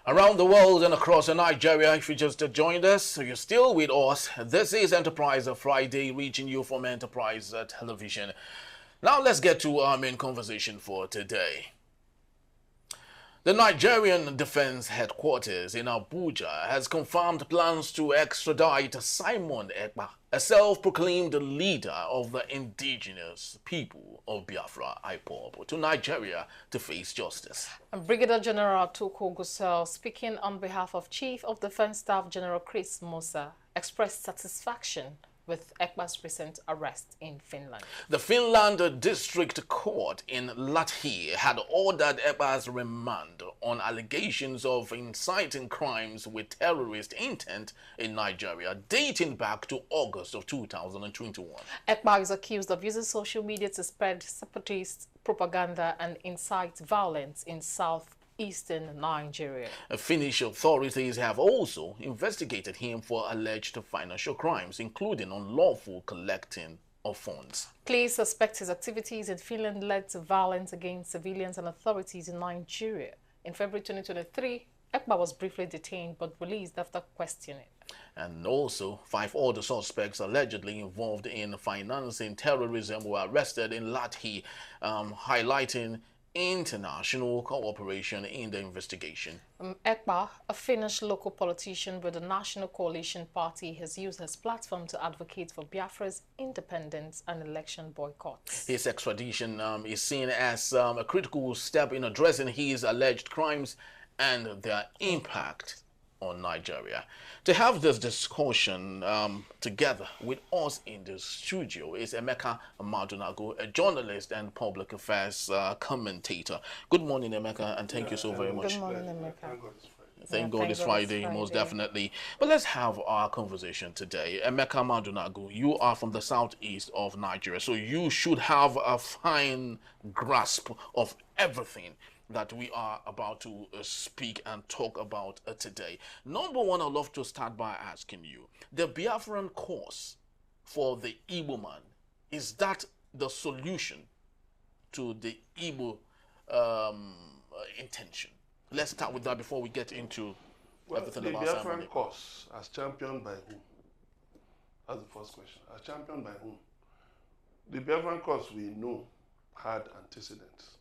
Around the world and across Nigeria, if you just joined us, you're still with us. This is Enterprise Friday, reaching you from Enterprise Television. Now let's get to our main conversation for today. The Nigerian Defense Headquarters in Abuja has confirmed plans to extradite Simon Ekpa, a self-proclaimed leader of the indigenous people of Biafra, IPOB, to Nigeria to face justice. And Brigadier General Tuko Gusel, speaking on behalf of Chief of Defense Staff General Chris Musa, expressed satisfaction with Ekpa's recent arrest in Finland. The Finland District Court in Lahti had ordered Ekpa's remand on allegations of inciting crimes with terrorist intent in Nigeria dating back to August of 2021. Ekpa is accused of using social media to spread separatist propaganda and incite violence in southeastern Nigeria. Finnish authorities have also investigated him for alleged financial crimes, including unlawful collecting of funds. Police suspect his activities in Finland led to violence against civilians and authorities in Nigeria. In February 2023, Ekpa was briefly detained but released after questioning. And also, 5 other suspects allegedly involved in financing terrorism were arrested in Lahti, highlighting international cooperation in the investigation. Ekpa, a Finnish local politician with the National Coalition Party, has used his platform to advocate for Biafra's independence and election boycotts. His extradition is seen as a critical step in addressing his alleged crimes and their impact on Nigeria. To have this discussion together with us in the studio is Emeka Madunago, a journalist and public affairs commentator. Good morning, Emeka, and thank you so very much. Good morning, Emeka. Thank God it's Friday, most definitely. But let's have our conversation today. Emeka Madunago, you are from the southeast of Nigeria, so you should have a fine grasp of everything that we are about to speak and talk about today. Number one, I'd love to start by asking you, the Biafran cause for the Igbo man, is that the solution to the Igbo intention? Let's start with that before we get into everything about the Biafran cause, as championed by whom? That's the first question. As championed by whom? The Biafran cause we know had antecedents.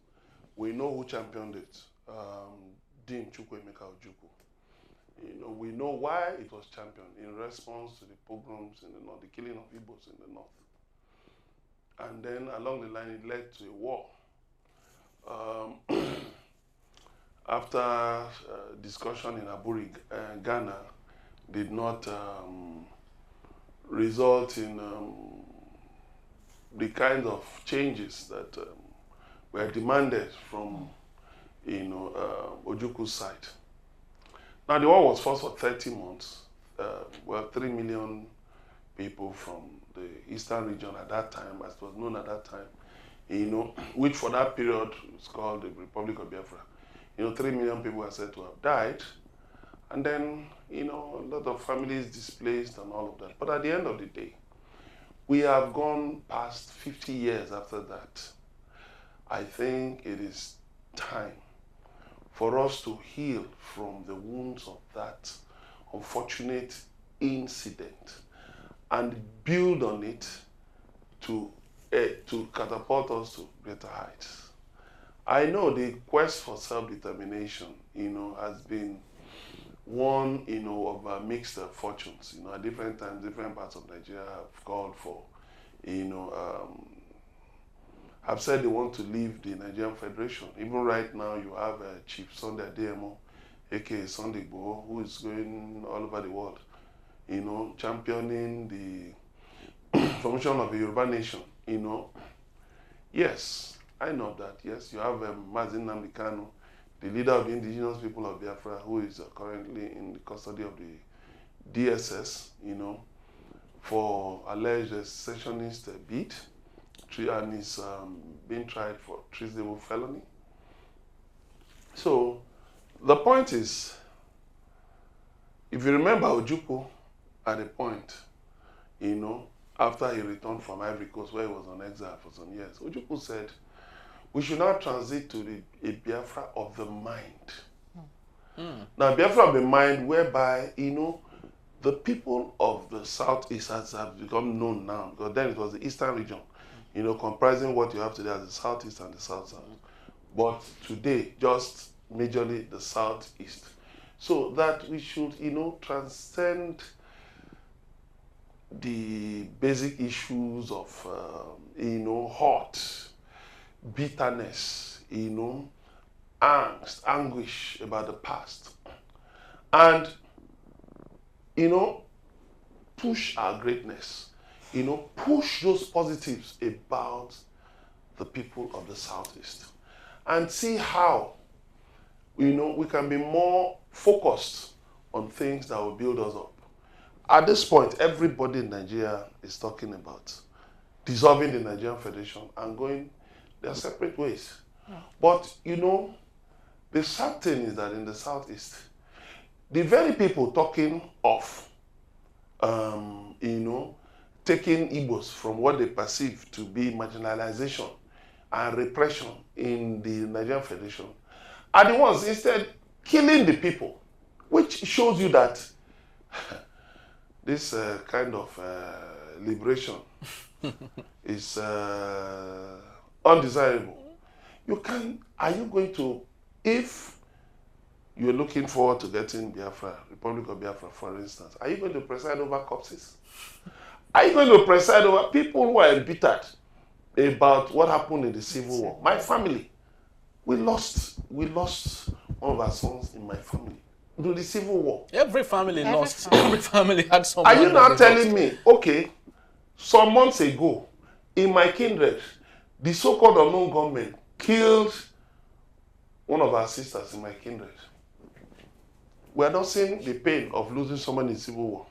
We know who championed it, Dean Chukwuemeka Ojukwu. We know why it was championed in response to the pogroms in the north, the killing of Igbos in the north. And then along the line, it led to a war. After discussion in Aburi, Ghana did not result in the kind of changes that were demanded from, Ojukwu's side. Now, the war was fought for 30 months. 3 million people from the eastern region at that time, as it was known at that time, which for that period was called the Republic of Biafra. 3 million people are said to have died. And then, a lot of families displaced and all of that. But at the end of the day, we have gone past 50 years after that. I think it is time for us to heal from the wounds of that unfortunate incident and build on it to catapult us to greater heights. I know the quest for self-determination, has been one, of mixed fortunes. At different times, different parts of Nigeria have called for, have said they want to leave the Nigerian Federation. Even right now, you have Chief Sunday Adeyemo, aka Sunday Igboho, who is going all over the world, championing the formation of a Yoruba nation. Yes, I know that. Yes, you have Mazin Nnamdi Kanu, the leader of the indigenous people of Biafra, who is currently in the custody of the DSS, for alleged secessionist bid, and is being tried for treasonable felony. So the point is, if you remember Ojukwu at a point, after he returned from Ivory Coast, where he was on exile for some years, Ojukwu said, we should now transit to a Biafra of the mind. Now, Biafra have a mind whereby, the people of the Southeast have become known now, because then it was the Eastern region, comprising what you have today as the Southeast and the South-South. But today, just majorly the Southeast. So that we should, transcend the basic issues of, hurt, bitterness, angst, anguish about the past. And, push our greatness, push those positives about the people of the Southeast. And see how, we can be more focused on things that will build us up. At this point, everybody in Nigeria is talking about dissolving the Nigerian Federation and going their separate ways. But, the sad thing is that in the Southeast, the very people talking of, taking Igbos from what they perceive to be marginalization and repression in the Nigerian Federation are the ones instead killing the people, which shows you that this kind of liberation is undesirable. Are you going to, if you're looking forward to getting Biafra, Republic of Biafra, for instance, are you going to preside over corpses? Are you going to preside over people who are embittered about what happened in the Civil War? My family, we lost one of our sons in my family to the Civil War. Every family lost. Every family had someone. Are you now telling me, okay, some months ago, in my kindred, the so-called unknown gunmen killed one of our sisters in my kindred? We are not seeing the pain of losing someone in Civil War.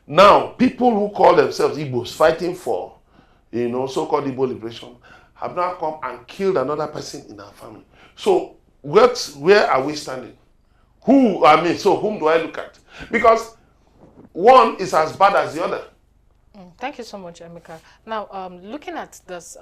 Now, people who call themselves Igbos fighting for, so-called Igbo liberation, have now come and killed another person in our family. So, where are we standing? Whom do I look at? Because one is as bad as the other. Thank you so much, Emeka. Now, looking at this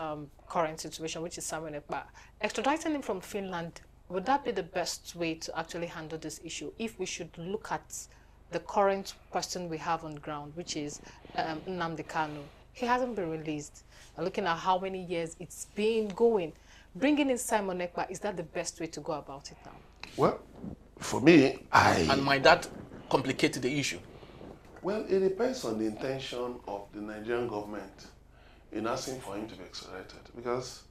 current situation, which is Samuel Ekpa, extraditing him from Finland, would that be the best way to actually handle this issue if we should look at the current person we have on ground, which is Nnamdi Kanu? He hasn't been released. And looking at how many years it's been going, bringing in Simon Ekpa, is that the best way to go about it now? Well, for me, And might that complicate the issue? Well, it depends on the intention of the Nigerian government in asking for him to be extradited. Because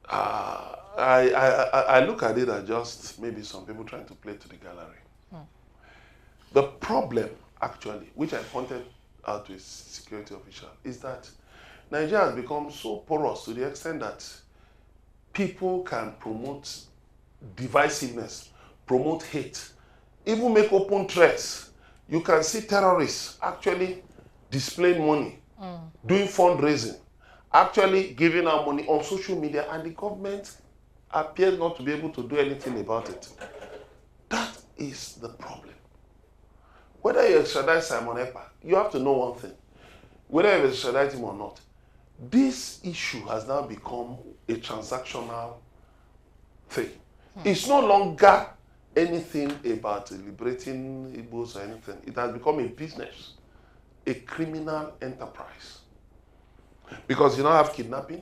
I look at it as just maybe some people trying to play to the gallery. The problem, actually, which I pointed out to a security official, is that Nigeria has become so porous to the extent that people can promote divisiveness, promote hate, even make open threats. You can see terrorists actually displaying money, doing fundraising, actually giving out money on social media, and the government appears not to be able to do anything about it. That is the problem. Whether you extradite Simon Ekpa, you have to know one thing. Whether you extradite him or not, this issue has now become a transactional thing. It's no longer anything about liberating Igbos or anything. It has become a business, a criminal enterprise. Because you now have kidnapping.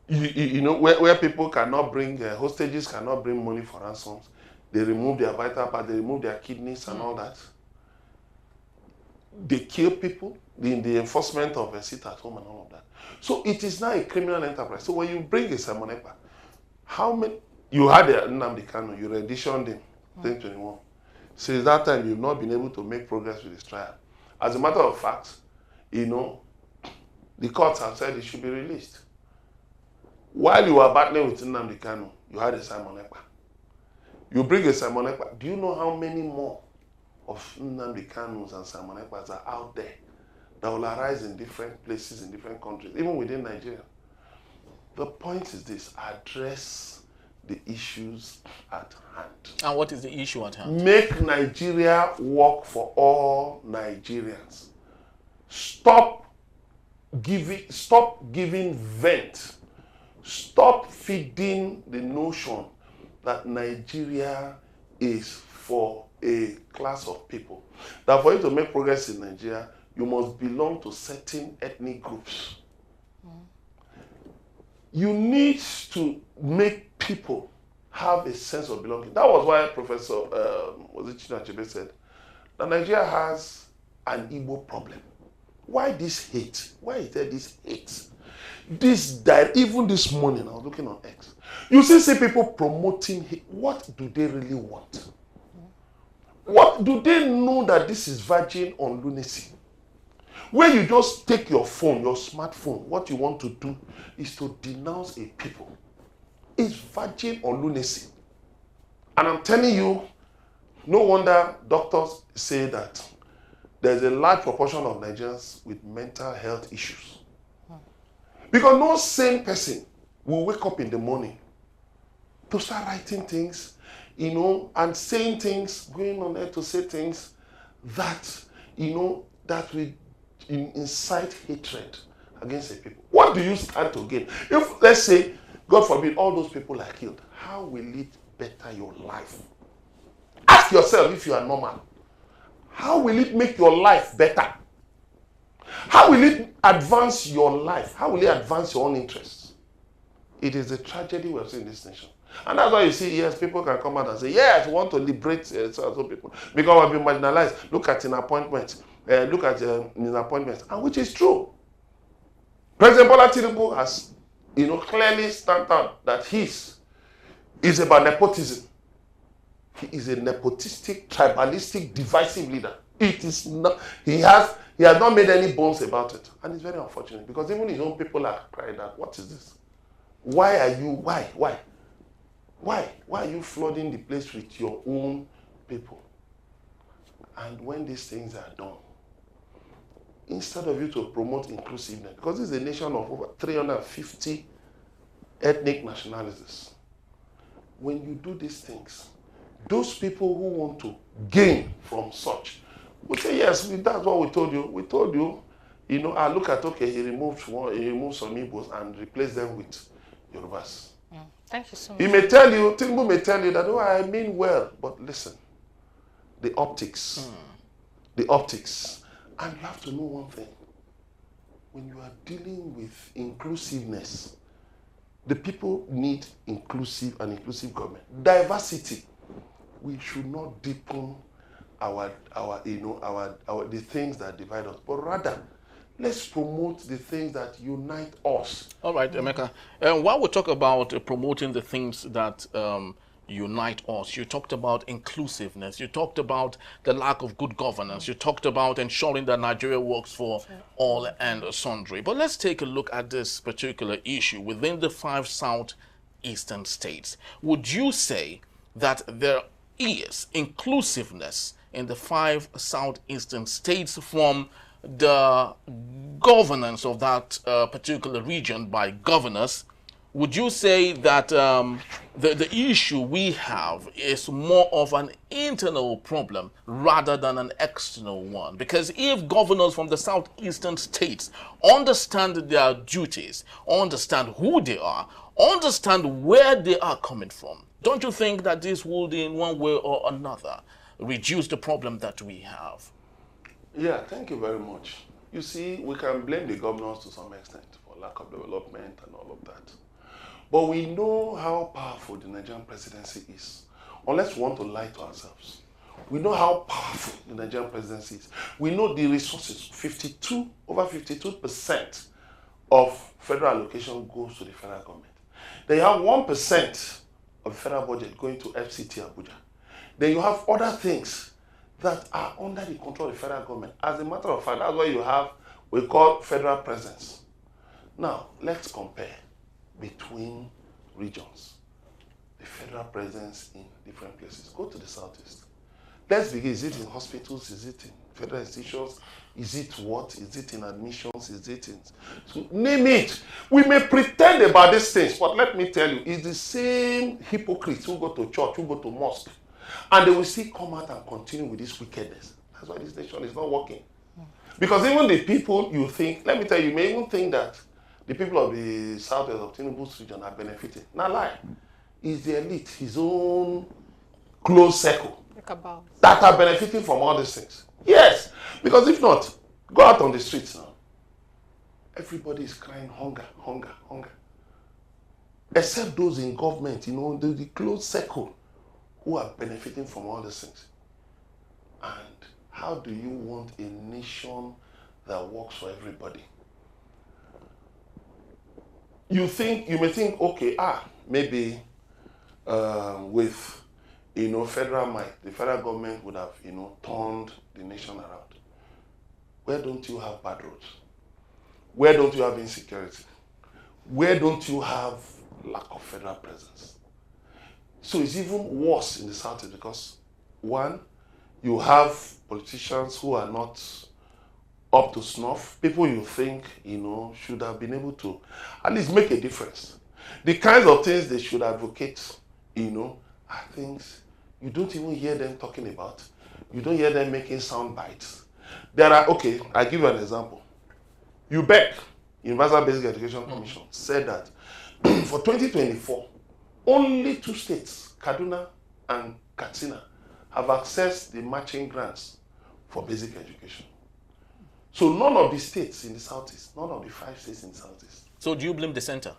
Where people cannot bring, hostages cannot bring money for ransoms. They remove their vital parts, they remove their kidneys and all that. They kill people in the enforcement of a sit at home and all of that. So it is now a criminal enterprise. So when you bring a Simon Ekpa, how many, you had a Nnamdi Kanu, you renditioned him, 2021. Since that time, you've not been able to make progress with his trial. As a matter of fact, the courts have said he should be released. While you were battling with Nnamdi Kanu, you had a Simon Ekpa. You bring a Simon Ekpa. Do you know how many more of Nnamdi Kanus and Simon Ekpas are out there that will arise in different places, in different countries, even within Nigeria? The point is this: address the issues at hand. And what is the issue at hand? Make Nigeria work for all Nigerians. Stop giving vent. Stop feeding the notion that Nigeria is for a class of people. That for you to make progress in Nigeria, you must belong to certain ethnic groups. You need to make people have a sense of belonging. That was why Professor Chinachebe said that Nigeria has an Igbo problem. Why this hate? Why is there this hate? Even this morning, I was looking on X. You see people promoting hate. What do they really want? What do they know that this is verging on lunacy? Where you just take your phone, your smartphone, what you want to do is to denounce a people. It's verging on lunacy. And I'm telling you, no wonder doctors say that there's a large proportion of Nigerians with mental health issues. Because no sane person will wake up in the morning to start writing things, and saying things, going on there to say things that, that will incite hatred against the people. What do you stand to gain? If, let's say, God forbid, all those people are killed, how will it better your life? Ask yourself if you are normal. How will it make your life better? How will it advance your life? How will it advance your own interests? It is a tragedy we have seen in this nation. And that's why you see, yes, people can come out and say, yes, we want to liberate so people because we've been marginalized. Look at in appointments. And which is true. President Bola Tinubu has, clearly stamped out that his is about nepotism. He is a nepotistic, tribalistic, divisive leader. It is not. He has not made any bones about it, and it's very unfortunate because even his own people are crying out, "What is this? Why are you? Why are you flooding the place with your own people?" And when these things are done, instead of you to promote inclusiveness, because this is a nation of over 350 ethnic nationalities, when you do these things, those people who want to gain from such will say, yes, that's what we told you. We told you, I look at, okay, he removed some Igbos and replaced them with Yorubas. Thank you so much. Tinubu may tell you that, oh, I mean well, but listen, the optics. And you have to know one thing. When you are dealing with inclusiveness, the people need inclusive government. Diversity. We should not deepen the things that divide us, but rather let's promote the things that unite us. All right, Emeka. While we talk about promoting the things that unite us, you talked about inclusiveness, you talked about the lack of good governance, you talked about ensuring that Nigeria works for all and sundry. But let's take a look at this particular issue within the 5 southeastern states. Would you say that there is inclusiveness in the 5 southeastern states from the governance of that particular region by governors? Would you say that the issue we have is more of an internal problem rather than an external one? Because if governors from the southeastern states understand their duties, understand who they are, understand where they are coming from, don't you think that this would, in one way or another, reduce the problem that we have? Yeah, thank you very much. You see, we can blame the governors to some extent for lack of development and all of that. But we know how powerful the Nigerian presidency is, unless we want to lie to ourselves. We know how powerful the Nigerian presidency is. We know the resources. Over 52% of federal allocation goes to the federal government. They have 1% of the federal budget going to FCT Abuja. Then you have other things that are under the control of the federal government. As a matter of fact, that's why you have, we call federal presence. Now, let's compare between regions. The federal presence in different places. Go to the southeast. Let's begin. Is it in hospitals? Is it in federal institutions? Is it what? Is it in admissions? Is it in... So name it. We may pretend about these things, but let me tell you, it's the same hypocrites who go to church, who go to mosque, and they will still come out and continue with this wickedness. That's why this nation is not working. Because even the people you think, let me tell you, you may even think that the people of the southwest of Tinubu's region are benefiting. Not lie. is the elite, his own close circle, About. that are benefiting from all these things. Yes, because if not, go out on the streets now. Everybody is crying hunger, hunger, hunger. Except those in government, you know, the close circle who are benefiting from all these things. And how do you want a nation that works for everybody? You may think, okay, maybe with, you know, federal might, the federal government would have, you know, turned the nation around. Where don't you have bad roads? Where don't you have insecurity? Where don't you have lack of federal presence? So it's even worse in the South because, one, you have politicians who are not up to snuff. People you think, you know, should have been able to at least make a difference. The kinds of things they should advocate, you know, are things you don't even hear them talking about. You don't hear them making sound bites. Okay, I'll give you an example. UBEC, Universal Basic Education Commission, said that for 2024, only 2 states, Kaduna and Katsina, have accessed the matching grants for basic education. So none of the states in the Southeast, none of the 5 states in the Southeast. So do you blame the center?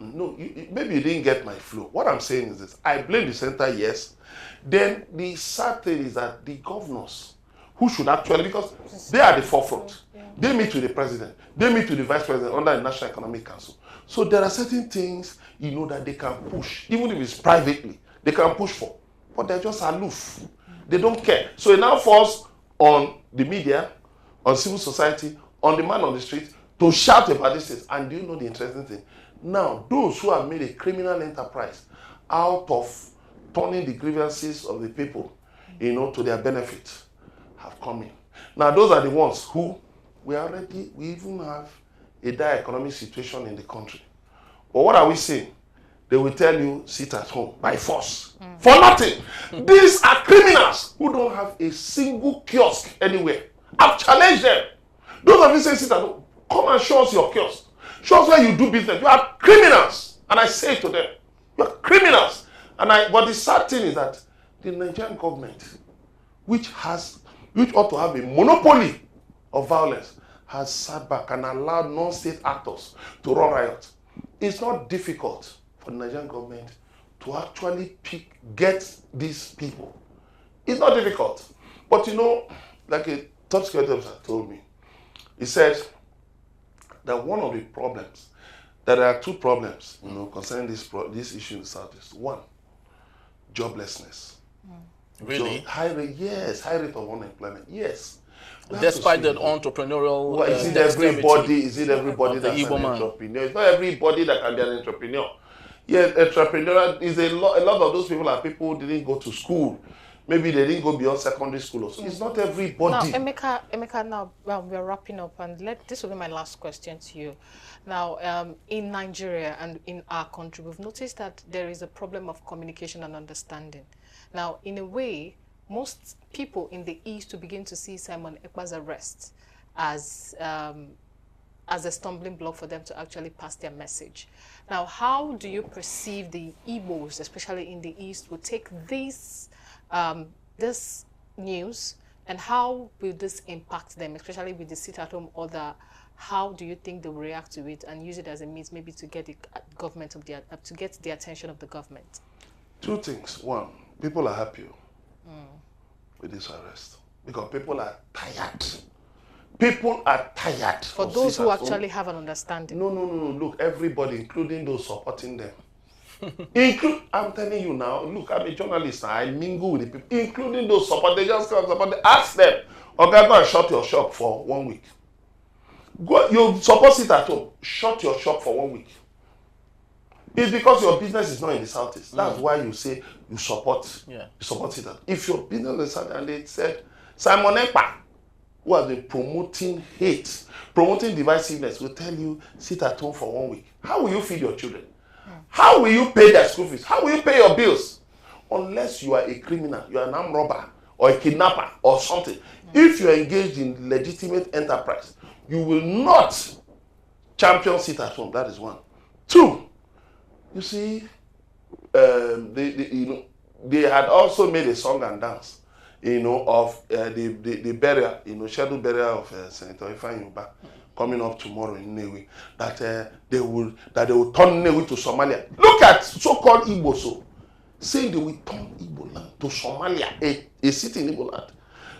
No, maybe you didn't get my flow. What I'm saying is this. I blame the center, yes. Then the sad thing is that the governors, who should actually, because they are the forefront. They meet with the president. They meet with the vice president under the National Economic Council. So there are certain things, you know, that they can push, even if it's privately, they can push for. But they're just aloof. They don't care. So it now falls on the media, on civil society, on the man on the street to shout about these things. And do you know the interesting thing? Now, those who have made a criminal enterprise out of turning the grievances of the people, you know, to their benefit, have come in. Now, those are the ones who we even have a dire economic situation in the country. But what are we saying? They will tell you, sit at home by force. For nothing. These are criminals who don't have a single kiosk anywhere. I've challenged them. Those of you say sit at home, come and show us your kiosk. Show us where you do business. You are criminals. And I say to them, you are criminals. But the sad thing is that the Nigerian government, which ought to have a monopoly of violence, has sat back and allowed non-state actors to run riot. It's not difficult for the Nigerian government to actually get these people. It's not difficult. But you know, like a top security officer told me, he said that one of the problems, that there are 2 problems, you know, concerning this issue in the Southeast. One, joblessness. Really? High rate of unemployment. Yes. Despite the entrepreneurial well, is it everybody that's an entrepreneur? It's not everybody that can be an entrepreneur. Yes, entrepreneur is a lot of those people are people who didn't go to school. Maybe they didn't go beyond secondary school or so. It's not everybody. Now, Emeka, now we're wrapping up, and this will be my last question to you. Now, in Nigeria and in our country, we've noticed that there is a problem of communication and understanding. Now, in a way, most people in the East will begin to see Simon Ekpa's arrest as a stumbling block for them to actually pass their message. Now, how do you perceive the Igbos, especially in the East, will take this news, and how will this impact them, especially with the sit-at-home order? How do you think they will react to it and use it as a means maybe to get the government to get the attention of the government? 2 things. One, people are happy with this arrest because people are tired. People are tired. For those who actually have an understanding. No. Look, everybody, including those supporting them. I'm telling you now, look, I'm a journalist. I mingle with the people, including those support. They just come support. They ask them, okay, go and shut your shop for 1 week. Go, you suppose it at home. Shut your shop for 1 week. It's because your business is not in the Southeast. That's why you say you support. You support it. If your business is in the Southeast, and they said Simon Ekpa, who has been promoting hate, promoting divisiveness, will tell you sit at home for 1 week. How will you feed your children? How will you pay their school fees? How will you pay your bills? Unless you are a criminal, you are an armed robber or a kidnapper or something. If you are engaged in legitimate enterprise, you will not champion sit at home. That is 1. 2, you see, they had also made a song and dance, of the burial, scheduled burial of Senator Ifeanyi Ubah coming up tomorrow in Nnewi, that they will turn Nnewi to Somalia. Look at so-called Igbo, saying they will turn Igbo land to Somalia, a city in Igbo land,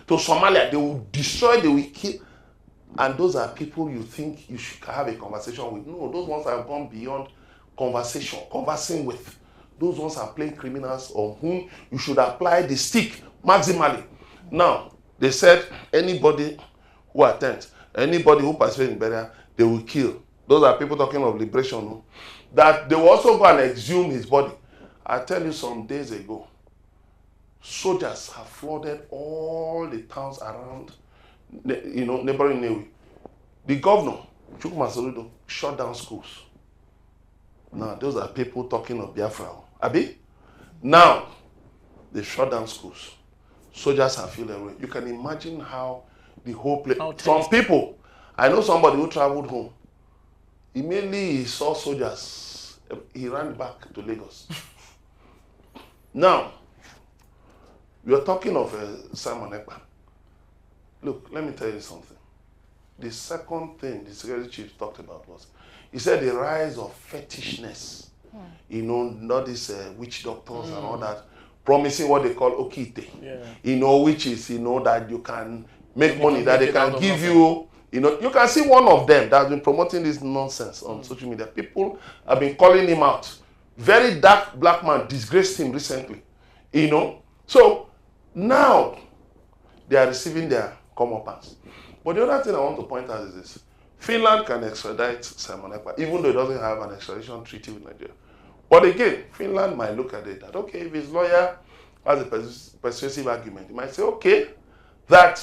to Somalia. They will destroy, they will kill. And those are people you think you should have a conversation with. No, those ones have gone beyond conversing with. Those ones are playing criminals on whom you should apply the stick maximally. Now, they said anybody who attends, anybody who participates in burial, they will kill. Those are people talking of liberation. No? That they will also go and exhume his body. I tell you, some days ago, soldiers have flooded all the towns around, neighboring Nnewi. The governor, Chukwuma Soludo, shut down schools. Now, those are people talking of Biafra. Abi? Now, they shut down schools. Soldiers have filled away. You can imagine how the whole place. Some people, I know somebody who traveled home. Immediately he saw soldiers. He ran back to Lagos. Now, we are talking of Simon Ekpa. Look, let me tell you something. The second thing the security chief talked about was, he said the rise of fetishness. Not these witch doctors and all that, promising what they call okite. Which is, that you can make money, that they can give you, you can see one of them that has been promoting this nonsense on social media. People have been calling him out. Very dark black man disgraced him recently. So now they are receiving their comeuppance. But the other thing I want to point out is this. Finland can extradite Simon Ekpa, even though it doesn't have an extradition treaty with Nigeria. But again, Finland might look at it that, okay, if his lawyer has a persuasive argument, he might say, okay, that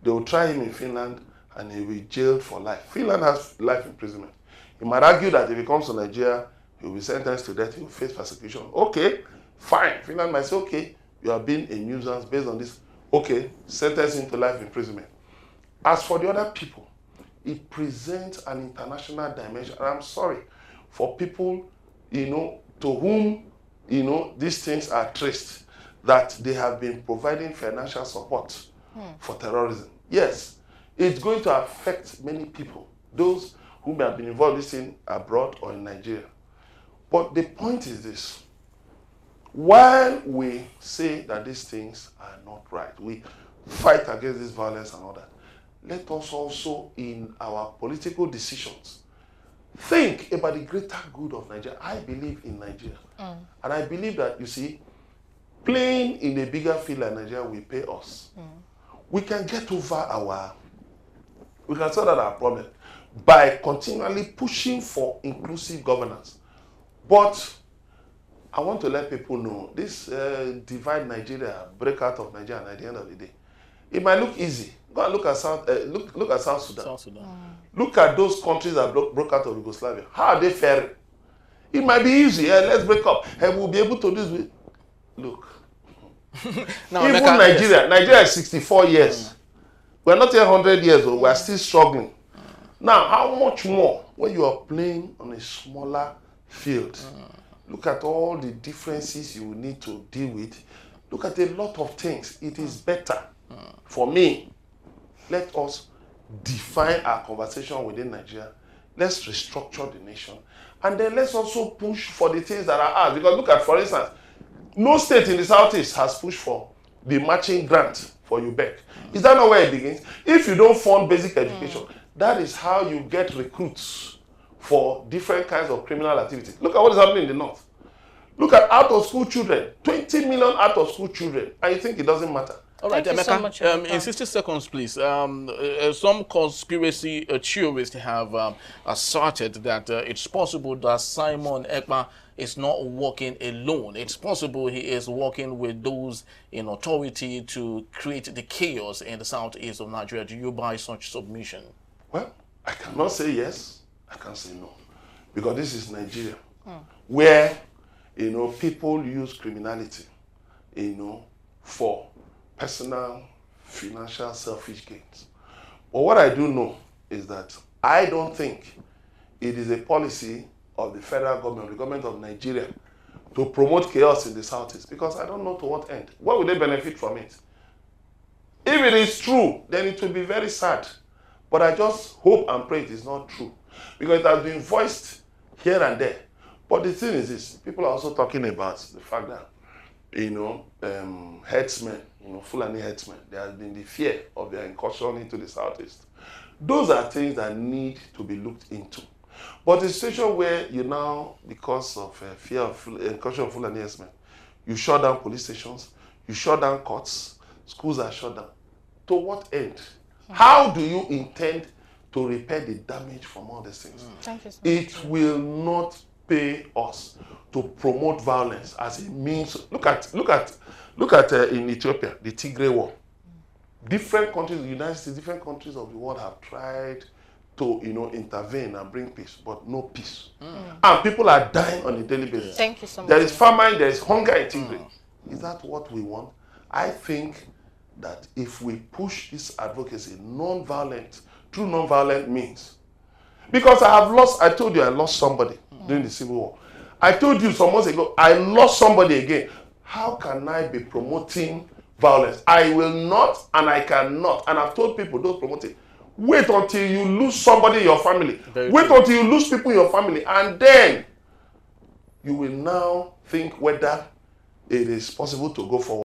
they will try him in Finland and he will be jailed for life. Finland has life imprisonment. He might argue that if he comes to Nigeria, he will be sentenced to death, he will face persecution. Okay, fine. Finland might say, okay, you have been a nuisance based on this. Okay, sentence him to life imprisonment. As for the other people, it presents an international dimension. And I'm sorry for people, to whom, these things are traced, that they have been providing financial support for terrorism. Yes, it's going to affect many people, those who may have been involved in this thing abroad or in Nigeria. But the point is this. While we say that these things are not right, we fight against this violence and all that, let us also, in our political decisions, think about the greater good of Nigeria. I believe in Nigeria. And I believe that, playing in a bigger field like Nigeria will pay us. We can get over we can solve our problem by continually pushing for inclusive governance. But I want to let people know, this divide Nigeria, break out of Nigeria, and at the end of the day, it might look easy. Go and look at look at South Sudan. Look at those countries that broke out of Yugoslavia. How are they faring? It might be easy. Let's break up. And we'll be able to do this. Look. Now, even Nigeria is 64 years. We're not yet 100 years old. We're still struggling. Now, how much more when you are playing on a smaller field? Look at all the differences you will need to deal with. Look at a lot of things. It is better. For me, let us define our conversation within Nigeria. Let's restructure the nation. And then let's also push for the things that are ours. Because look at, for instance, no state in the Southeast has pushed for the matching grant for UBEC. Is that not where it begins? If you don't fund basic education, that is how you get recruits for different kinds of criminal activities. Look at what is happening in the North. Look at out-of-school children. 20 million out-of-school children. And you think it doesn't matter? All right, Thank you so much, in 60 seconds, please. Some conspiracy theorists have asserted that it's possible that Simon Ekpa is not working alone. It's possible he is working with those in authority to create the chaos in the southeast of Nigeria. Do you buy such submission? Well, I cannot say yes. I can't say no. Because this is Nigeria, where, people use criminality, for personal, financial, selfish gains. But what I do know is that I don't think it is a policy of the federal government, the government of Nigeria, to promote chaos in the Southeast, because I don't know to what end. What will they benefit from it? If it is true, then it will be very sad. But I just hope and pray it is not true, because it has been voiced here and there. But the thing is this, people are also talking about the fact that, herdsmen, Fulani herdsmen, there has been the fear of their incursion into the Southeast. Those are things that need to be looked into. But the situation where you now, because of fear of incursion of Fulani herdsmen, you shut down police stations, you shut down courts, schools are shut down. To what end? How do you intend to repair the damage from all these things? Thank you so much. It will not pay us to promote violence as a means. Look at in Ethiopia, the Tigray War. Different countries, the United States, different countries of the world have tried to intervene and bring peace, but no peace. And people are dying on a daily basis. Thank you so much. There is famine, there is hunger in Tigray. Is that what we want? I think that if we push this advocacy through non-violent means, because I told you I lost somebody during the Civil War. I told you some months ago, I lost somebody again. How can I be promoting violence? I will not, and I cannot. And I've told people, those promoting, wait until you lose somebody in your family. Wait until you lose people in your family, and then you will now think whether it is possible to go forward.